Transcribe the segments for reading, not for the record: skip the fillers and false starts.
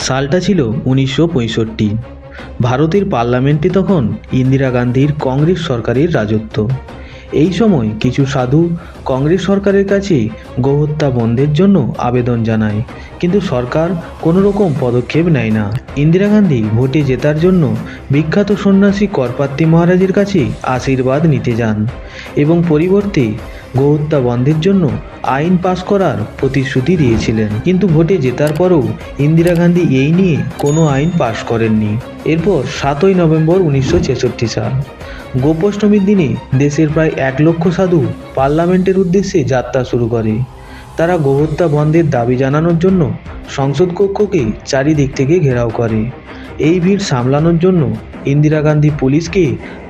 সালটা ছিল 1965। ভারতের পার্লামেন্টে তখন ইন্দিরা গান্ধীর কংগ্রেস সরকারের রাজত্ব। এই সময় কিছু সাধু কংগ্রেস সরকারের কাছে গোহত্যা বন্ধের জন্য আবেদন জানায়, কিন্তু সরকার কোনো রকম পদক্ষেপ নেয় না। ইন্দিরা গান্ধী ভোটে জেতার জন্য বিখ্যাত সন্ন্যাসী করপাত্তি মহারাজের কাছে আশীর্বাদ নিতে যান এবং পরিবর্তে গোহত্যা বন্ধের জন্য আইন পাশ করার প্রতিশ্রুতি দিয়েছিলেন। কিন্তু ভোটে জেতার পরও ইন্দিরা গান্ধী এই নিয়ে কোনো আইন পাশ করেননি। এরপর 7ই নভেম্বর 1966 সাল, গোপাষ্টমীর দিনে দেশের প্রায় 1 লক্ষ সাধু পার্লামেন্টের উদ্দেশ্যে যাত্রা শুরু করে। তারা গোহত্যা বন্ধের দাবি জানানোর জন্য সংসদ কক্ষকে চারিদিক থেকে ঘেরাও করে। এই ভিড় সামলানোর জন্য ইন্দিরা গান্ধী পুলিশকে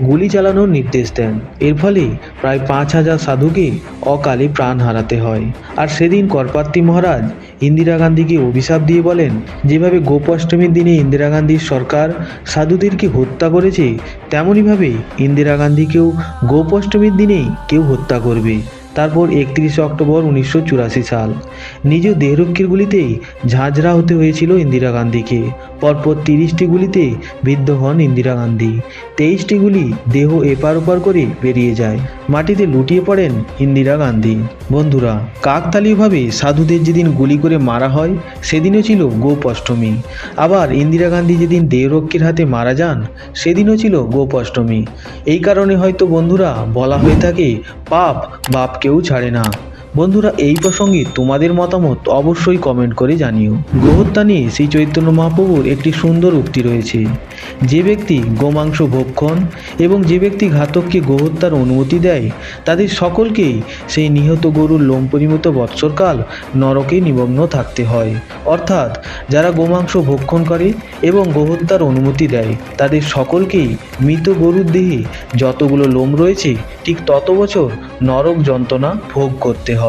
গুলি চালানোর নির্দেশ দেন। এর ফলে প্রায় 5000 সাধুকে অকালে প্রাণ হারাতে হয়। আর সেদিন করপাত্তি মহারাজ ইন্দিরা গান্ধীকে অভিশাপ দিয়ে বলেন, যেভাবে গোপাষ্টমীর দিনে ইন্দিরা গান্ধীর সরকার সাধুদেরকে হত্যা করেছে, তেমনইভাবে ইন্দিরা গান্ধীকেও গোপাষ্টমীর দিনেই কেউ হত্যা করবে। তারপর 31 অক্টোবর 1984 সাল, নিজ দেহরক্ষীর গুলিতেই ঝাঁঝরা হতে হয়েছিল ইন্দিরা গান্ধীকে। পরপর 30টি গুলিতে বিদ্ধ হন ইন্দিরা গান্ধী। 23টি গুলি দেহ এপার ওপার করে বেরিয়ে যায়। মাটিতে লুটিয়ে পড়েন ইন্দিরা গান্ধী। বন্ধুরা, কাকতালীয়ভাবে সাধুদের যেদিন গুলি করে মারা হয় সেদিনও ছিল গোপাষ্টমী। আবার ইন্দিরা গান্ধী যেদিন দেহরক্ষীর হাতে মারা যান সেদিনও ছিল গোপাষ্টমী। এই কারণে হয়তো বন্ধুরা বলা হয়ে থাকে, পাপ বাপকেও ছাড়ে না। বন্ধুরা, এই প্রসঙ্গে তোমাদের মতামত অবশ্যই কমেন্ট করে জানিও। গোহত্যা নিয়ে শ্রী চৈতন্য মহাপ্রভুর একটি সুন্দর উক্তি রয়েছে, যে ব্যক্তি গোমাংস ভক্ষণ এবং যে ব্যক্তি ঘাতককে গোহত্যার অনুমতি দেয়, তাদের সকলকেই সেই নিহত গরুর লোম পরিমিত বৎসরকাল নরকে নিমগ্ন থাকতে হয়। অর্থাৎ যারা গোমাংস ভক্ষণ করে এবং গোহত্যার অনুমতি দেয়, তাদের সকলকেই মৃত গরুর দেহে যতগুলো লোম রয়েছে ঠিক তত বছর নরক যন্ত্রণা ভোগ করতে হয়।